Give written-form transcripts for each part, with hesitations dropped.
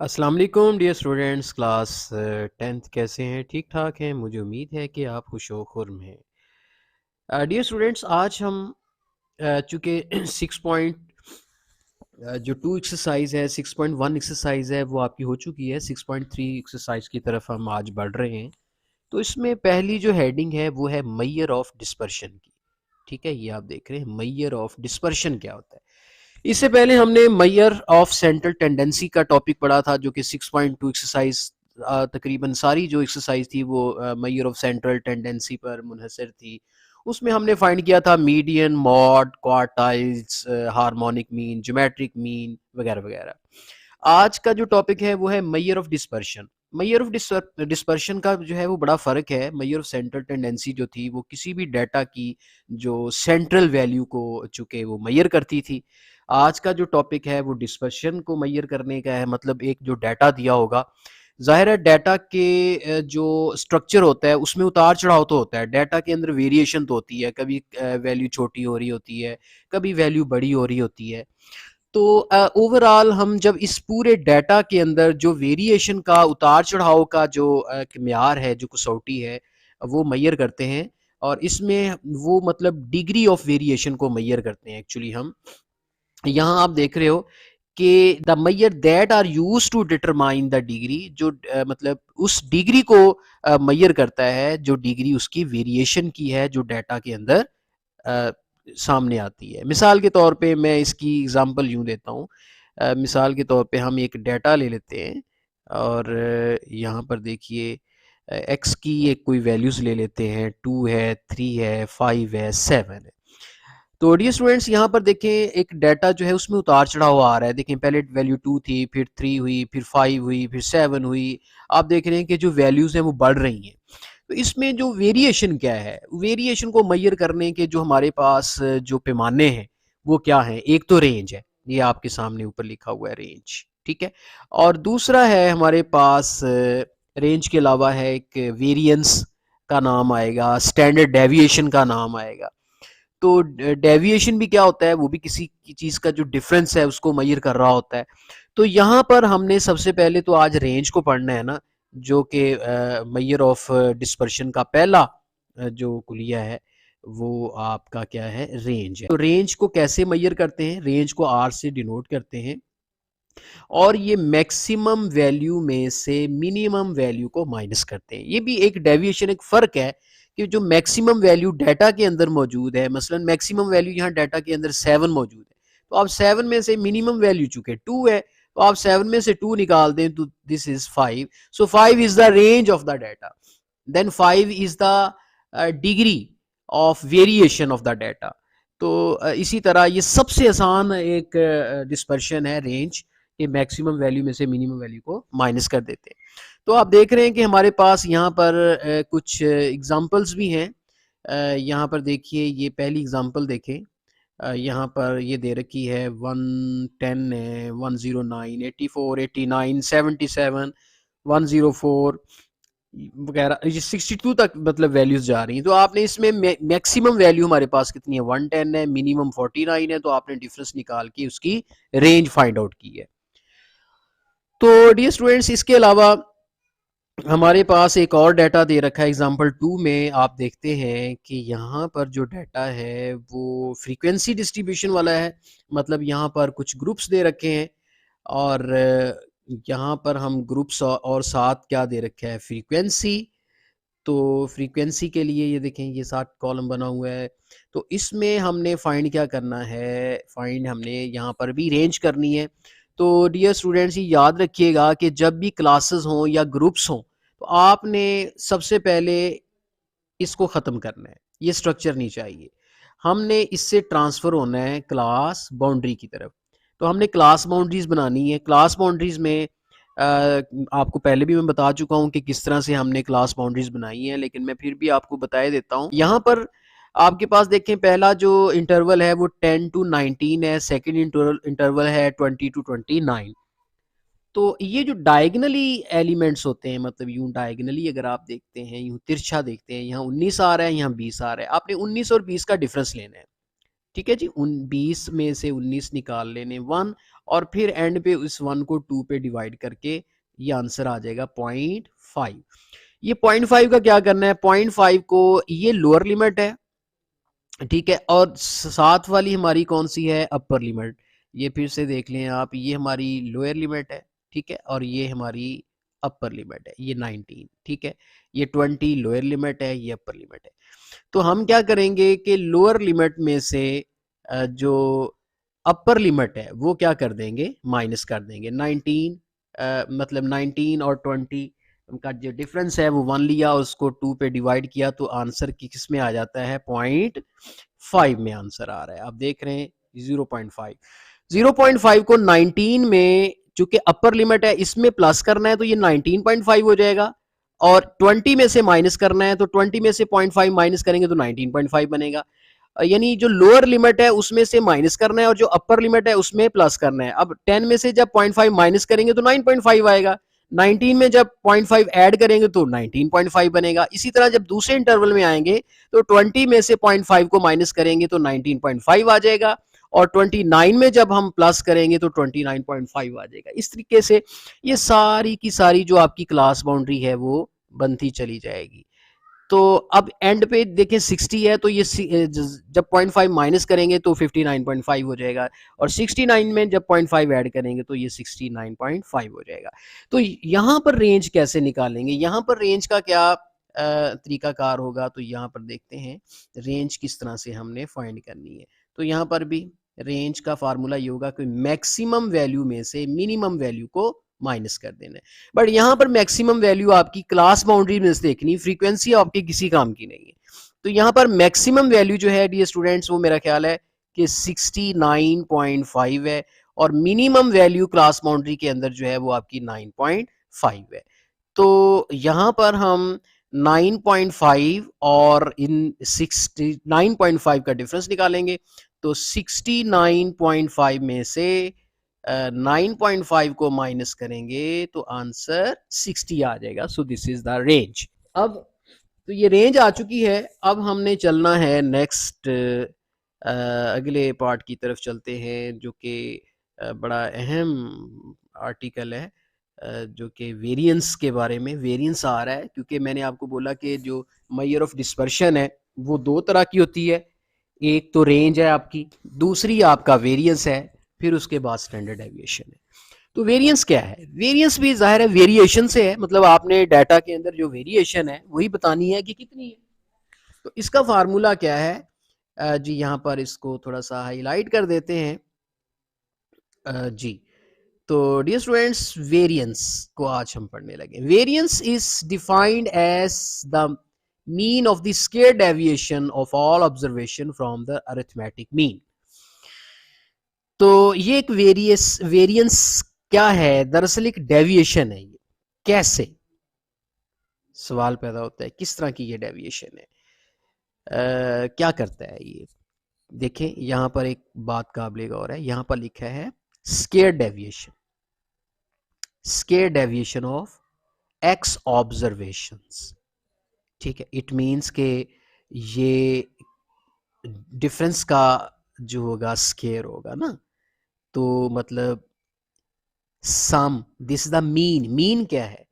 अस्सलाम वालेकुम dear students. Class 10th कैसे हैं? ठीक ठाक हैं? मुझे उम्मीद है कि आप खुश व खुर्म हैं। डियर स्टूडेंट्स, आज हम चूँकि 6 पॉइंट जो 2 एक्सरसाइज है, 6.1 एक्सरसाइज है, वो आपकी हो चुकी है। 6.3 एक्सरसाइज की तरफ हम आज बढ़ रहे हैं। तो इसमें पहली जो हेडिंग है वो है मेजर ऑफ डिस्पर्शन की। ठीक है, ये आप देख रहे हैं मेजर ऑफ डिस्पर्शन क्या होता है। इससे पहले हमने मेजर ऑफ सेंट्रल टेंडेंसी का टॉपिक पढ़ा था, जो कि 6.2 एक्सरसाइज तकरीबन सारी जो एक्सरसाइज थी वो मेजर ऑफ सेंट्रल टेंडेंसी पर मुनहसर थी। उसमें हमने फाइंड किया था median, mod, quartiles, harmonic mean, geometric mean वगैरह वगैरह। आज का जो टॉपिक है वो है measure of dispersion. Measure of dispersion का जो है वो बड़ा फ़र्क है। मेजर ऑफ सेंट्रल टेंडेंसी जो थी वो किसी भी डाटा की जो सेंट्रल वैल्यू को चूँकि वो मेजर करती थी। आज का जो टॉपिक है वो डिस्पर्शन को मेजर करने का है। मतलब एक जो डाटा दिया होगा, ज़ाहिर है डाटा के जो स्ट्रक्चर होता है उसमें उतार चढ़ाव तो होता है, डाटा के अंदर वेरिएशन तो होती है, कभी वैल्यू छोटी हो रही होती है, कभी वैल्यू बड़ी हो रही होती है। तो ओवरऑल हम जब इस पूरे डाटा के अंदर जो वेरिएशन का, उतार चढ़ाव का जो एक म्यार है, जो कसौटी है, वो मेजर करते हैं। और इसमें वो मतलब डिग्री ऑफ वेरिएशन को मेजर करते हैं एक्चुअली हम। यहाँ आप देख रहे हो कि the measure that are use to determine the degree, जो मतलब उस डिग्री को मेजर करता है जो डिग्री उसकी वेरिएशन की है, जो डाटा के अंदर अ, सामने आती है। मिसाल के तौर पे मैं इसकी एग्जांपल यूँ देता हूँ। मिसाल के तौर पे हम एक डाटा ले लेते हैं और यहाँ पर देखिए एक्स की एक कोई वैल्यूज़ ले लेते हैं। 2 है, 3 है, 5 है, 7 है। तो डियर स्टूडेंट्स, यहाँ पर देखें एक डाटा जो है उसमें उतार चढ़ाव आ रहा है। देखें पहले वैल्यू 2 थी, फिर 3 हुई, फिर 5 हुई, फिर 7 हुई। आप देख रहे हैं कि जो वैल्यूज़ हैं वो बढ़ रही हैं। तो इसमें जो वेरिएशन क्या है, वेरिएशन को मेजर करने के जो हमारे पास जो पैमाने हैं वो क्या हैं? एक तो रेंज है, ये आपके सामने ऊपर लिखा हुआ है रेंज, ठीक है। और दूसरा है हमारे पास रेंज के अलावा है एक वेरिएंस का नाम आएगा, स्टैंडर्ड डेविएशन का नाम आएगा। तो डेविएशन भी क्या होता है? वो भी किसी की चीज़ का जो डिफरेंस है उसको मेजर कर रहा होता है। तो यहाँ पर हमने सबसे पहले तो आज रेंज को पढ़ना है ना, जो कि मेजर ऑफ डिस्पर्शन का पहला जो कुलिया है वो आपका क्या है? रेंज है। तो रेंज को कैसे मेजर करते हैं? रेंज को आर से डिनोट करते हैं और ये मैक्सिमम वैल्यू में से मिनिमम वैल्यू को माइनस करते हैं। ये भी एक डेविएशन, एक फ़र्क है कि जो मैक्सिमम वैल्यू डाटा के अंदर मौजूद है, मसलन मैक्सिमम वैल्यू यहाँ डाटा के अंदर 7 मौजूद है, तो आप 7 में से मिनिमम वैल्यू चूँकि 2 है, तो आप 7 में से 2 निकाल दें तो this is 5। So 5 is the range of the data. Then 5 is the degree of variation of the data. तो इसी तरह ये सबसे आसान एक डिस्पर्शन है रेंज, कि मैक्सिमम वैल्यू में से मिनिमम वैल्यू को माइनस कर देते हैं। तो आप देख रहे हैं कि हमारे पास यहाँ पर कुछ एग्जांपल्स भी हैं। यहाँ पर देखिए, ये पहली एग्जांपल देखें। यहाँ पर ये दे रखी है 110 है, 109, 84, 89, 77, 104 वगैरह, ये 62 तक मतलब वैल्यूज जा रही हैं। तो आपने इसमें मैक्सिमम वैल्यू हमारे पास कितनी है? 110 है, मिनिमम 49 है। तो आपने डिफरेंस निकाल के उसकी रेंज फाइंड आउट की है। तो डियर स्टूडेंट्स, इसके अलावा हमारे पास एक और डाटा दे रखा है। एग्जांपल 2 में आप देखते हैं कि यहाँ पर जो डाटा है वो फ्रीक्वेंसी डिस्ट्रीब्यूशन वाला है। मतलब यहाँ पर कुछ ग्रुप्स दे रखे हैं और यहाँ पर हम ग्रुप्स और साथ क्या दे रखा है? फ्रीक्वेंसी। तो फ्रीक्वेंसी के लिए ये देखें, ये 7 कॉलम बना हुआ है। तो इसमें हमने फाइंड क्या करना है? फाइंड हमने यहाँ पर भी रेंज करनी है। तो डियर स्टूडेंट्स, ये याद रखिएगा कि जब भी क्लासेस हों या ग्रुप्स हों, तो आपने सबसे पहले इसको ख़त्म करना है। ये स्ट्रक्चर नहीं चाहिए। हमने इससे ट्रांसफ़र होना है क्लास बाउंड्री की तरफ। तो हमने क्लास बाउंड्रीज़ बनानी है। क्लास बाउंड्रीज़ में आपको पहले भी मैं बता चुका हूँ कि किस तरह से हमने क्लास बाउंड्रीज़ बनाई हैं, लेकिन मैं फिर भी आपको बताए देता हूँ। यहाँ पर आपके पास देखें, पहला जो इंटरवल है वो 10 to 19 है, सेकंड इंटरवल है 20 to 29। तो ये जो डायगनली एलिमेंट्स होते हैं, मतलब यूं डायगनली अगर आप देखते हैं, यूं तिरछा देखते हैं, यहाँ 19 आ रहा है, यहाँ 20 आ रहा है, आपने 19 और 20 का डिफरेंस लेना है। ठीक है जी। 20 में से 19 निकाल लेने 1, और फिर एंड पे उस 1 को 2 पे डिवाइड करके ये आंसर आ जाएगा 0.5। ये 0.5 का क्या करना है, 0.5 को, ये लोअर लिमिट है, ठीक है, और साथ वाली हमारी कौन सी है, अपर लिमिट। ये फिर से देख लें आप, ये हमारी लोअर लिमिट है, ठीक है, और ये हमारी अपर लिमिट है, ये 19, ठीक है। ये 20 लोअर लिमिट है, ये अपर लिमिट है। तो हम क्या करेंगे कि लोअर लिमिट में से जो अपर लिमिट है वो क्या कर देंगे, माइनस कर देंगे। 19 मतलब 19 और 20 का जो डिफरेंस है वो 1 लिया, उसको 2 पे डिवाइड किया, तो आंसर किस में आ जाता है, 0.5 में आंसर आ रहा है। आप देख रहे हैं 0.5। 0.5 को 19 में, चूंकि अपर लिमिट है, इसमें प्लस करना है तो ये 19.5 हो जाएगा, और 20 में से माइनस करना है तो 20 में से 0.5 माइनस करेंगे तो 19.5 बनेगा। यानी जो लोअर लिमिट है उसमें से माइनस करना है और जो अपर लिमिट है उसमें प्लस करना है। अब 10 में से जब 0.5 माइनस करेंगे तो 9.5 आएगा, 19 में जब 0.5 ऐड करेंगे तो 19.5 बनेगा। इसी तरह जब दूसरे इंटरवल में आएंगे तो 20 में से 0.5 को माइनस करेंगे तो 19.5 आ जाएगा, और 29 में जब हम प्लस करेंगे तो 29.5 आ जाएगा। इस तरीके से ये सारी की सारी जो आपकी क्लास बाउंड्री है वो बनती चली जाएगी। तो अब एंड पे देखें 60 है, तो ये जब 0.5 माइनस करेंगे तो 59.5 हो जाएगा, और 69 में जब 0.5 ऐड करेंगे तो ये 69.5 हो जाएगा। तो यहाँ पर रेंज कैसे निकालेंगे, यहाँ पर रेंज का क्या तरीकाकार होगा, तो यहाँ पर देखते हैं रेंज किस तरह से हमने फाइंड करनी है। तो यहाँ पर भी रेंज का फार्मूला ये होगा कि मैक्सिमम वैल्यू में से मिनिमम वैल्यू को माइनस कर देना है। बट यहाँ पर मैक्सिमम वैल्यू आपकी क्लास बाउंड्री में से देखनी, फ्रीक्वेंसी आपके किसी काम की नहीं है। तो यहाँ पर मैक्सिमम वैल्यू जो है डियर स्टूडेंट्स वो मेरा ख्याल है कि 69.5 है, और मिनिमम वैल्यू क्लास बाउंड्री के अंदर जो है वो आपकी 9.5 है। तो यहाँ पर हम 9.5 और इन 69.5 का डिफरेंस निकालेंगे। तो 69.5 में से 9.5 को माइनस करेंगे तो आंसर 60 आ जाएगा। सो दिस इज द रेंज। अब तो ये रेंज आ चुकी है, अब हमने चलना है नेक्स्ट अगले पार्ट की तरफ चलते हैं, जो कि बड़ा अहम आर्टिकल है, जो कि वेरिएंस के बारे में। वेरिएंस आ रहा है क्योंकि मैंने आपको बोला कि जो मेजर ऑफ डिस्पर्शन है वो दो तरह की होती है, एक तो रेंज है आपकी, दूसरी आपका वेरिएंस है, फिर उसके बाद स्टैंडर्ड डेविएशन है। तो वेरिएंस क्या है, वेरिएंस भी जाहिर है वेरिएशन से है, मतलब आपने डाटा के अंदर जो वेरिएशन है वही बतानी है कि कितनी है। तो इसका फार्मूला क्या है, जी यहाँ पर इसको थोड़ा सा हाईलाइट कर देते हैं। जी, तो डियर स्टूडेंट्स वेरिएंस को आज हम पढ़ने लगे। Variance is defined as the mean of the square deviation of all observation from the arithmetic mean. तो ये एक वेरिएंस क्या है, दरअसल एक डेविएशन है। ये कैसे, सवाल पैदा होता है किस तरह की ये डेविएशन है, क्या करता है ये। देखें यहां पर एक बात काबिल गौर है, यहां पर लिखा है square deviation, square deviation of x observations, ठीक है। इट मींस के ये डिफरेंस का जो होगा स्क्वायर होगा ना, तो मतलब sum, this is the mean. Mean क्या है,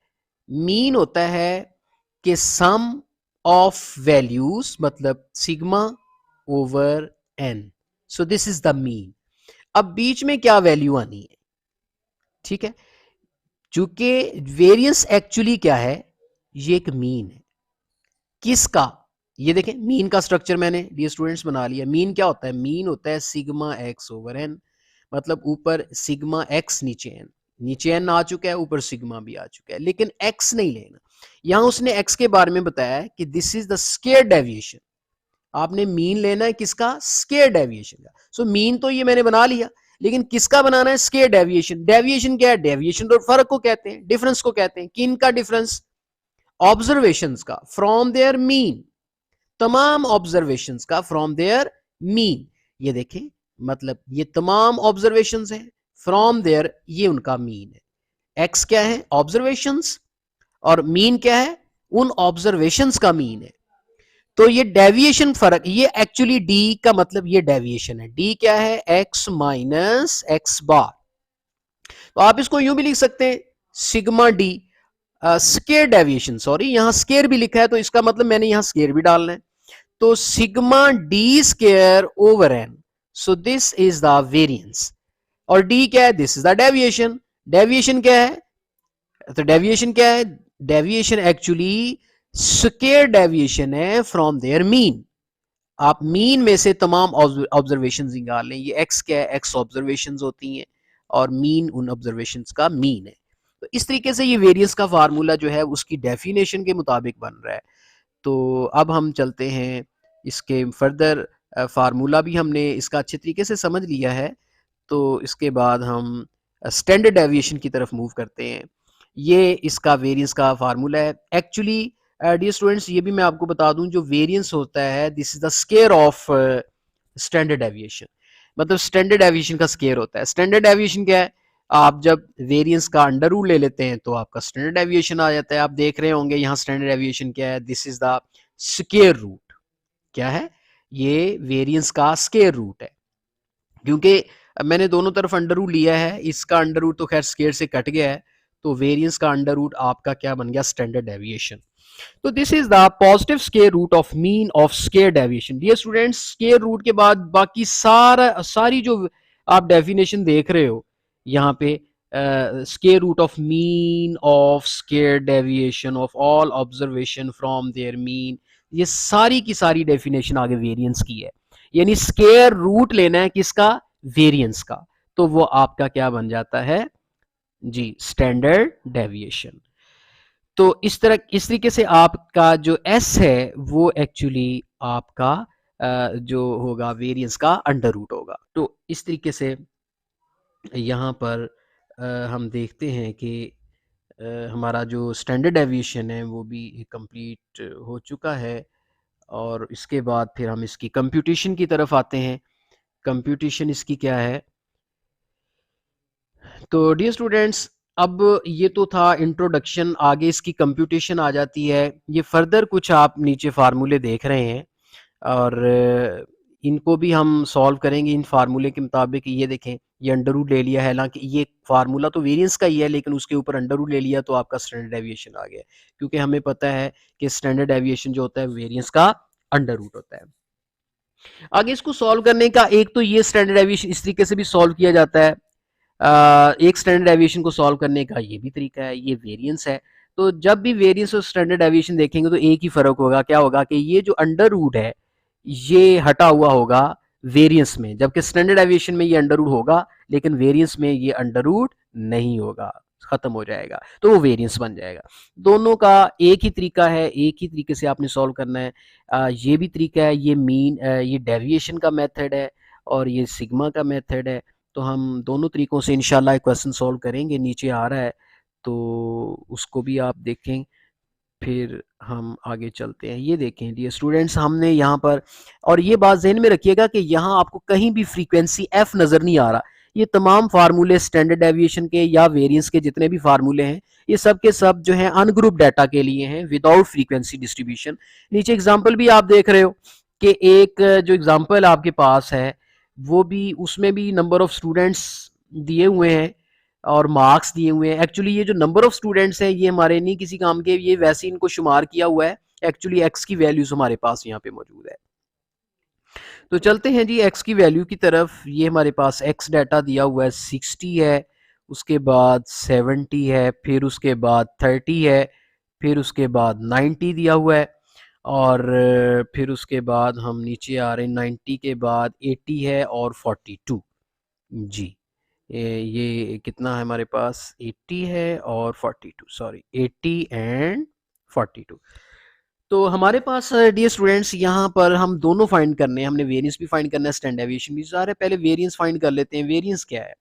मीन होता है कि सम ऑफ वैल्यूज, मतलब sigma over N. So this is the mean. अब बीच में क्या वैल्यू आनी है, ठीक है, चूंकि वेरिएंस एक्चुअली क्या है, ये एक मीन है। किसका, ये देखें मीन का स्ट्रक्चर मैंने डियर स्टूडेंट्स बना लिया। मीन क्या होता है, मीन होता है सिग्मा एक्स ओवर एन, मतलब ऊपर सिग्मा एक्स नीचे एन, नीचे एन आ चुका है, ऊपर सिग्मा भी आ चुका है, लेकिन एक्स नहीं लेना। यहां उसने एक्स के बारे में बताया है कि this is the square deviation. आपने मीन लेना है किसका, स्क्वायर डेविएशन का। सो मीन तो ये मैंने बना लिया, लेकिन किसका बनाना है, स्क्वायर डेविएशन। डेविएशन क्या है, डेविएशन तो फर्क को कहते हैं, डिफरेंस को कहते हैं। किन का डिफरेंस, ऑब्जर्वेशंस का, फ्रॉम देयर मीन, तमाम ऑब्जर्वेशंस का फ्रॉम देयर मीन। ये देखें, मतलब ये तमाम ऑब्जर्वेशंस हैं, फ्रॉम देयर ये उनका मीन है। एक्स क्या है, ऑब्जर्वेशंस, और मीन क्या है, उन ऑब्जर्वेशंस का मीन है। तो ये डेविएशन फर्क, ये एक्चुअली डी का मतलब ये डेविएशन है। डी क्या है? एक्स माइनस एक्स बार। तो आप इसको यूं भी लिख सकते हैं sigma D square deviation, sorry यहां स्केयर भी लिखा है तो इसका मतलब मैंने यहां स्केयर भी डालना है। तो sigma D square over N, so this is the variance. और डी क्या है? This is the deviation. Deviation क्या है? तो डेविएशन क्या है? डेविएशन एक्चुअली स्केयर डेविएशन है फ्रॉम देयर मीन। आप मीन में से तमाम ऑब्जर्वेशन निकाल लें। ये एक्स क्या है? एक्स ऑब्जर्वेशन होती हैं और मीन उन ऑब्जर्वेशन का मीन है। तो इस तरीके से ये वेरियंस का फार्मूला जो है उसकी डेफिनेशन के मुताबिक बन रहा है। तो अब हम चलते हैं इसके फर्दर, फार्मूला भी हमने इसका अच्छे तरीके से समझ लिया है। तो इसके बाद हम स्टैंडर्ड डेविएशन की तरफ मूव करते हैं। ये इसका वेरिएंस का फार्मूला है एक्चुअली। डियर स्टूडेंट्स, ये भी मैं आपको बता दूं, जो वेरिएंस होता है this is the square of standard deviation. मतलब स्टैंडर्ड डेविएशन का स्केयर होता है। स्टैंडर्ड डेविएशन क्या है? आप जब वेरिएंस का अंडर रूट ले लेते हैं तो आपका स्टैंडर्ड डेविएशन आ जाता है। आप देख रहे होंगे यहाँ स्टैंडर्ड डेविएशन क्या है? This is the square root. क्या है? ये वेरिएंस का स्केयर रूट है। क्योंकि मैंने दोनों तरफ अंडर रूट लिया है, इसका अंडर रूट तो खैर स्केयर से कट गया है, तो वेरिएंस का अंडर रूट आपका क्या बन गया? Standard deviation. तो this is the positive square root of mean of square deviation. Dear students, square root के बाद बाकी सारी जो आप डेफिनेशन देख रहे हो यहाँ पे, square root of mean of square deviation of all observation from their mean, ये सारी की सारी डेफिनेशन आगे वेरिएंस की है। यानी स्केयर रूट लेना है किसका? वेरिएंस का। तो वो आपका क्या बन जाता है जी? Standard deviation. तो इस तरीके से आपका जो एस है वो एक्चुअली आपका जो होगा वेरिएंस का अंडर रूट होगा। तो इस तरीके से यहाँ पर हम देखते हैं कि हमारा जो स्टैंडर्ड डेविएशन है वो भी कंप्लीट हो चुका है। और इसके बाद फिर हम इसकी कंप्यूटेशन की तरफ आते हैं। कंप्यूटेशन इसकी क्या है? तो डियर स्टूडेंट्स, अब ये तो था इंट्रोडक्शन, आगे इसकी कंप्यूटेशन आ जाती है। ये फर्दर कुछ आप नीचे फार्मूले देख रहे हैं और इनको भी हम सॉल्व करेंगे इन फार्मूले के मुताबिक। ये देखें, ये अंडर रूट ले लिया है, हालांकि ये फार्मूला तो वेरिएंस का ही है लेकिन उसके ऊपर अंडर रूट ले लिया तो आपका स्टैंडर्ड डेविएशन आ गया। क्योंकि हमें पता है कि स्टैंडर्ड डेविएशन जो होता है वेरिएंस का अंडर रूट होता है। आगे इसको सॉल्व करने का एक तो ये स्टैंडर्ड डेविएशन इस तरीके से भी सॉल्व किया जाता है। एक स्टैंडर्ड डेविएशन को सॉल्व करने का ये भी तरीका है, ये वेरिएंस है। तो जब भी वेरिएंस और स्टैंडर्ड डेविएशन देखेंगे तो एक ही फर्क होगा, क्या होगा कि ये जो अंडर रूट है ये हटा हुआ होगा वेरिएंस में, जबकि स्टैंडर्ड डेविएशन में ये अंडर रूट होगा लेकिन वेरिएंस में ये अंडर रूट नहीं होगा, खत्म हो जाएगा, तो वो वेरिएंस बन जाएगा। दोनों का एक ही तरीका है, एक ही तरीके से आपने सॉल्व करना है। ये भी तरीका है, ये मीन ये डेविएशन का मेथड है और ये सिग्मा का मेथड है। तो हम दोनों तरीकों से इंशाल्लाह क्वेश्चन सॉल्व करेंगे। नीचे आ रहा है तो उसको भी आप देखें, फिर हम आगे चलते हैं। ये देखें डियर स्टूडेंट्स, हमने यहाँ पर, और ये बात ज़हन में रखिएगा कि यहाँ आपको कहीं भी फ्रीक्वेंसी एफ नज़र नहीं आ रहा। ये तमाम फार्मूले स्टैंडर्ड डेविएशन के या वेरिएंस के जितने भी फार्मूले हैं ये सब के सब जो हैं अनग्रुप डाटा के लिए हैं विदाउट फ्रीक्वेंसी डिस्ट्रीब्यूशन। नीचे एग्जांपल भी आप देख रहे हो कि एक जो एग्जांपल आपके पास है वो भी, उसमें भी नंबर ऑफ स्टूडेंट्स दिए हुए हैं और मार्क्स दिए हुए हैं। एक्चुअली ये जो नंबर ऑफ स्टूडेंट्स हैं ये हमारे नहीं किसी काम के, ये वैसे इनको शुमार किया हुआ है। एक्चुअली एक्स की वैल्यूज हमारे पास यहाँ पे मौजूद है। तो चलते हैं जी एक्स की वैल्यू की तरफ। ये हमारे पास एक्स डाटा दिया हुआ है 60 है, उसके बाद 70 है, फिर उसके बाद 30 है, फिर उसके बाद 90 दिया हुआ है और फिर उसके बाद हम नीचे आ रहे हैं 90 के बाद 80 है और 42 जी। ये कितना है हमारे पास? 80 है और 42, सॉरी 80 एंड 42। तो हमारे पास डियर स्टूडेंट्स यहाँ पर हम दोनों फाइंड करने हैं, हमने वेरिएंस भी फाइंड करना है, स्टैंडर्ड डेविएशन भी। सारे पहले वेरिएंस फाइंड कर लेते हैं। वेरिएंस क्या है?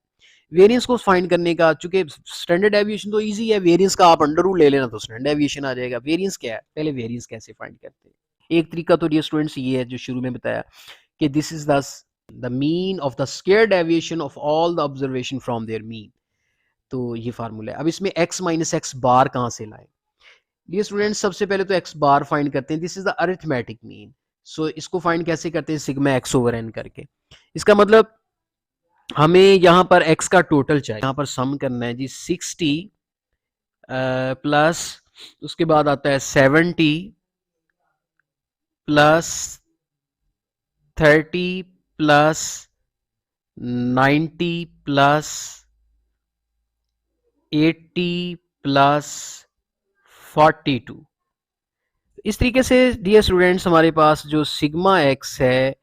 वेरिएंस को फाइंड करने का, चूंकि स्टैंडर्ड डेविएशन तो इजी है, वेरिएंस का आप अंडर रूट ले लेना तो स्टैंडर्ड डेविएशन आ जाएगा। वेरिएंस क्या है? पहले वेरिएंस कैसे फाइंड करते हैं? एक तरीका तो डियर स्टूडेंट्स ये है जो शुरू में बताया कि this is the mean of the square deviation of all the observation from their mean. तो ये फार्मूला है। अब इसमें x माइनस एक्स बार कहाँ से लाएं? डियर स्टूडेंट्स, सबसे पहले तो एक्स बार फाइंड करते हैं। This is the arithmetic mean. So इसको फाइंड कैसे करते हैं? सिग्मा एक्स ओवर एन करके। इसका मतलब हमें यहाँ पर एक्स का टोटल चाहिए। यहाँ पर सम करना है जी 60 प्लस, उसके बाद आता है 70 प्लस 30 प्लस 90 प्लस 80 प्लस 42। इस तरीके से डियर स्टूडेंट्स हमारे पास जो सिग्मा एक्स है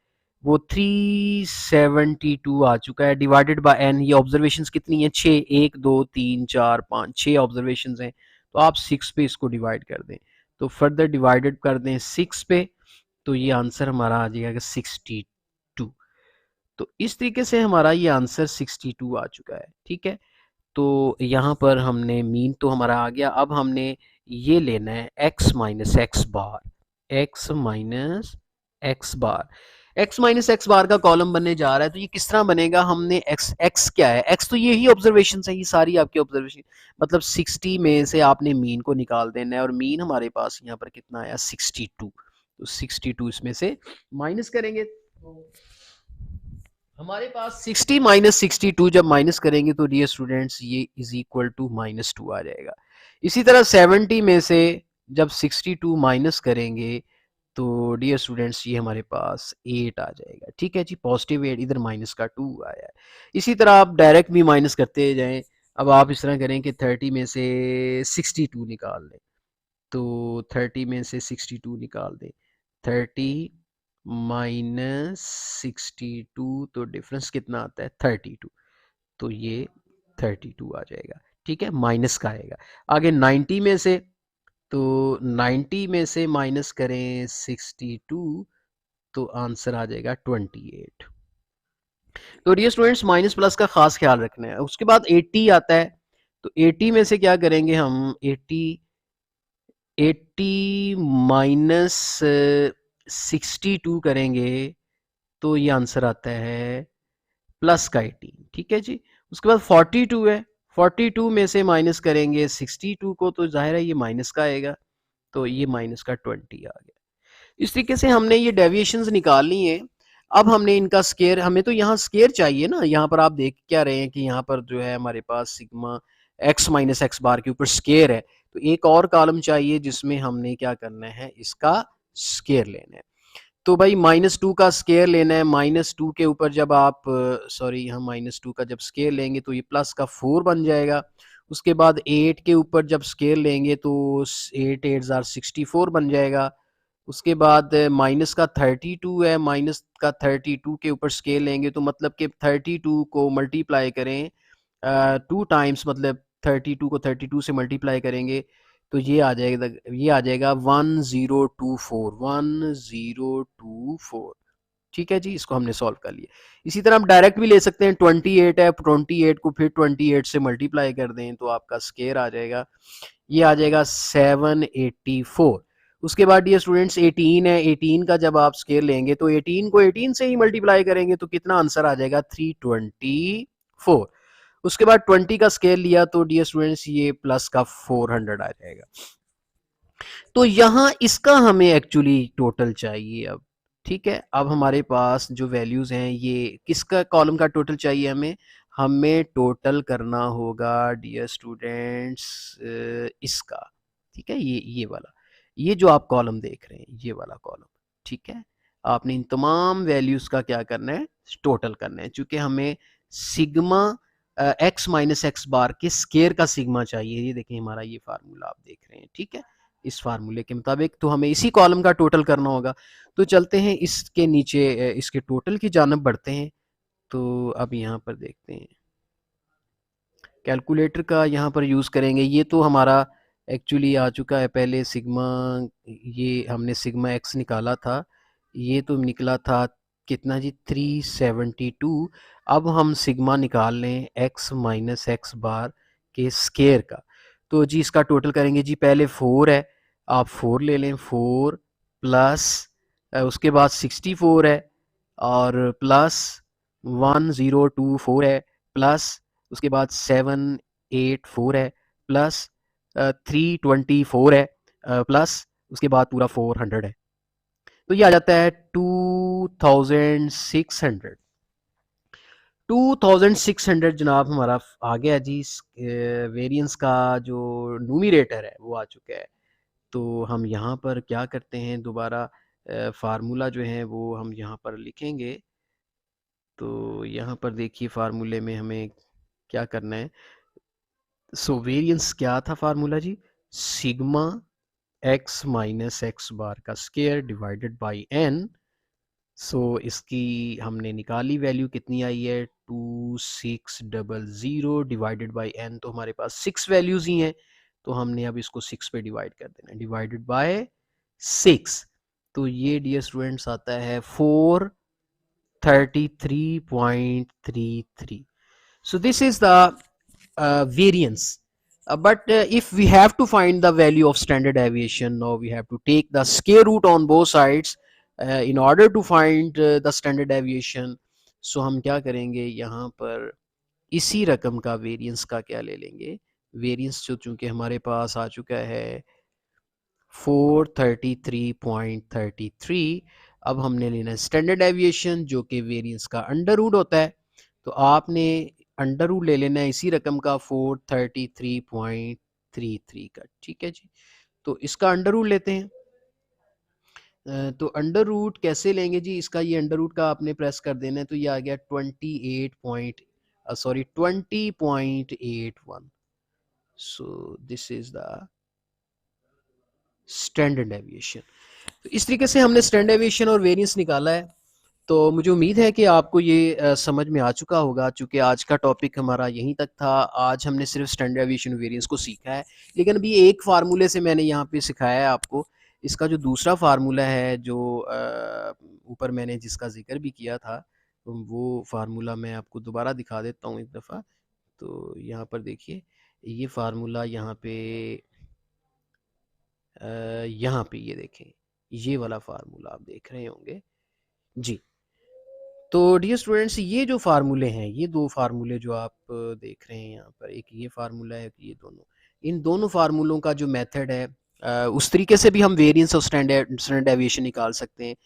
वो 372 आ चुका है, डिवाइडेड बाय एन। ये ऑब्जर्वेशंस कितनी है? 6, 1 2 3 4 5 6 ऑब्जर्वेशंस हैं। तो आप 6 पे इसको डिवाइड कर दें, तो फर्दर डिवाइडेड कर दें 6 पे, तो ये आंसर हमारा आ जाएगा 62। तो इस तरीके से हमारा ये आंसर 62 आ चुका है। ठीक है, तो यहाँ पर हमने मीन तो हमारा आ गया। अब हमने ये लेना है x माइनस एक्स बार, x माइनस एक्स बार। x माइनस एक्स बार का कॉलम बनने जा रहा है, तो ये किस तरह बनेगा? हमने x क्या है? x तो यही ऑब्जर्वेशन है, ये सारी आपकी ऑब्जर्वेशन। मतलब 60 में से आपने मीन को निकाल देना है, और मीन हमारे पास यहाँ पर कितना आया? 62। तो 62 इसमें से माइनस करेंगे, तो हमारे पास 60 माइनस 62 जब माइनस करेंगे तो डियर स्टूडेंट्स ये इज इक्वल टू -2 आ जाएगा। इसी तरह 70 में से जब 62 माइनस करेंगे तो डियर स्टूडेंट्स ये हमारे पास 8 आ जाएगा। ठीक है जी, पॉजिटिव 8, इधर माइनस का 2 आया है। इसी तरह आप डायरेक्ट भी माइनस करते जाएं। अब आप इस तरह करें कि 30 में से 62 निकाल लें, तो 30 में से 62 निकाल दें। 30 माइनस 62, तो डिफरेंस कितना आता है? 32। तो ये 32 आ जाएगा। ठीक है, माइनस का आएगा। आगे 90 में से, तो 90 में से माइनस करें 62, तो आंसर आ जाएगा 28। तो डियर स्टूडेंट्स, माइनस प्लस का खास ख्याल रखना है। उसके बाद 80 आता है, तो 80 में से क्या करेंगे हम? 80 माइनस 62 करेंगे, तो ये आंसर आता है प्लस का 18। ठीक है जी। उसके बाद 42 है, 42 में से माइनस करेंगे 62 को, तो जाहिर है ये माइनस का आएगा, तो ये माइनस का 20 आ गया। इस तरीके से हमने ये डेविएशंस निकालनी है। अब हमने इनका स्केयर, हमें तो यहाँ स्केयर चाहिए ना। यहाँ पर आप देख क्या रहे हैं कि यहाँ पर जो है हमारे पास सिग्मा एक्स माइनस एक्स बार के ऊपर स्केयर है, तो एक और कॉलम चाहिए जिसमें हमने क्या करना है? इसका स्केयर लेना है। तो भाई -2 का स्केयर लेना है। -2 के ऊपर जब आप, सॉरी, यहाँ -2 का जब स्केयर लेंगे तो ये प्लस का 4 बन जाएगा। उसके बाद 8 के ऊपर जब स्केयर लेंगे तो 8 8 जार 64 बन जाएगा। उसके बाद माइनस का 32 है, माइनस का 32 के ऊपर स्केल लेंगे तो मतलब कि 32 को मल्टीप्लाई करें 2 टाइम्स, मतलब 32 को 32 से मल्टीप्लाई करेंगे तो ये आ जाएगा 1024। ठीक है जी, इसको हमने सॉल्व कर लिया। इसी तरह हम डायरेक्ट भी ले सकते हैं। 28 है, 28 को फिर 28 से मल्टीप्लाई कर दें तो आपका स्केयर आ जाएगा, ये आ जाएगा 784। उसके बाद ये स्टूडेंट्स 18 है, 18 का जब आप स्केयर लेंगे तो 18 को 18 से ही मल्टीप्लाई करेंगे तो कितना आंसर आ जाएगा? 324। उसके बाद 20 का स्केयर लिया तो डियर स्टूडेंट्स ये प्लस का 400 आ जाएगा। तो यहाँ इसका हमें एक्चुअली टोटल चाहिए अब। ठीक है, अब हमारे पास जो वैल्यूज हैं, ये किसका कॉलम का टोटल चाहिए हमें? हमें टोटल करना होगा डियर स्टूडेंट्स इसका। ठीक है, ये वाला, ये जो आप कॉलम देख रहे हैं, ये वाला कॉलम। ठीक है, आपने इन तमाम वैल्यूज का क्या करना है? टोटल करना है। चूंकि हमें सिग्मा एक्स माइनस एक्स बार के स्केयर का सिग्मा चाहिए। ये देखें हमारा ये फार्मूला आप देख रहे हैं। ठीक है, इस फार्मूले के मुताबिक तो हमें इसी कॉलम का टोटल करना होगा। तो चलते हैं इसके नीचे, इसके टोटल की जानब बढ़ते हैं। तो अब यहाँ पर देखते हैं, कैलकुलेटर का यहाँ पर यूज़ करेंगे। ये तो हमारा एक्चुअली आ चुका है पहले सिग्मा, ये हमने सिग्मा एक्स निकाला था, ये तो निकला था कितना जी? 372। अब हम सिग्मा निकाल लें एक्स माइनस एक्स बार के स्केयर का। तो जी इसका टोटल करेंगे जी, पहले 4 है, आप 4 ले लें, 4 प्लस उसके बाद 64 है, और प्लस 1024 है, प्लस उसके बाद 784 है, प्लस 324 है, प्लस उसके बाद पूरा 400 है, तो ये आ जाता है 2600। 2600 जनाब हमारा आ गया जी। वेरिएंस का जो न्यूमरेटर है वो आ चुका है। तो हम यहाँ पर क्या करते हैं, दोबारा फार्मूला जो है वो हम यहाँ पर लिखेंगे। तो यहाँ पर देखिए फार्मूले में हमें क्या करना है। सो वेरिएंस क्या था फार्मूला जी, सिग्मा एक्स माइनस एक्स बार का स्क्वायर डिवाइडेड बाई एन। सो इसकी हमने निकाली, वैल्यू कितनी आई है 2600 डिवाइडेड बाई एन। तो हमारे पास 6 वैल्यूज ही हैं, तो हमने अब इसको 6 पे डिवाइड कर देना है, डिवाइडेड बाय 6। तो ये डियर स्टूडेंट्स आता है 433.33। So this is the variance. But if we have to find the value of standard deviation, now we have to take the square root on both sides in order to find the standard deviation. So हम क्या करेंगे, यहाँ पर इसी रकम का variance का क्या ले लेंगे, वेरिएंस जो चूंकि हमारे पास आ चुका है 433.33। अब हमने लेना है स्टैंडर्ड डेविएशन जो कि वेरिएंस का अंडर रूट होता है। तो आपने अंडर रूट ले लेना है इसी रकम का 433.33 का, ठीक है जी। तो इसका अंडर रूट लेते हैं। तो अंडर रूट कैसे लेंगे जी, इसका ये अंडर रूट का आपने प्रेस कर देना है, तो ये आ गया 20.81। सो this is the standard deviation. तो इस तरीके से हमने स्टैंडर्ड डेविएशन और वेरिएंस निकाला है। तो मुझे उम्मीद है कि आपको ये समझ में आ चुका होगा, चूँकि आज का टॉपिक हमारा यहीं तक था। आज हमने सिर्फ स्टैंडर्ड डेविएशन और वेरिएंस को सीखा है, लेकिन अभी एक फार्मूले से मैंने यहाँ पे सिखाया है आपको। इसका जो दूसरा फार्मूला है, जो ऊपर मैंने जिसका जिक्र भी किया था, वो फार्मूला मैं आपको दोबारा दिखा देता हूँ एक दफ़ा। तो यहाँ पर देखिए, ये फार्मूला यहाँ पे ये देखें, ये वाला फार्मूला आप देख रहे होंगे जी। तो डियर स्टूडेंट्स, ये जो फार्मूले हैं, ये दो फार्मूले जो आप देख रहे हैं यहाँ पर, एक ये फार्मूला है, ये दोनों, इन दोनों फार्मूलों का जो मेथड है, उस तरीके से भी हम वेरिएंस और स्टैंडर्ड डेविएशन निकाल सकते हैं।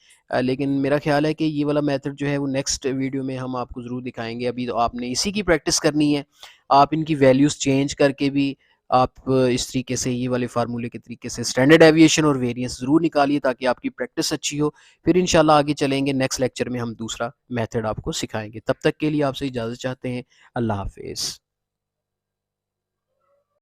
लेकिन मेरा ख्याल है कि ये वाला मेथड जो है वो नेक्स्ट वीडियो में हम आपको ज़रूर दिखाएंगे। अभी तो आपने इसी की प्रैक्टिस करनी है। आप इनकी वैल्यूज़ चेंज करके भी आप इस तरीके से ये वाले फार्मूले के तरीके से स्टैंडर्ड डेविएशन और वेरिएंस ज़रूर निकालिए, ताकि आपकी प्रैक्टिस अच्छी हो। फिर इंशाल्लाह आगे चलेंगे, नेक्स्ट लेक्चर में हम दूसरा मेथड आपको सिखाएंगे। तब तक के लिए आपसे इजाज़त चाहते हैं। अल्लाह हाफिज़।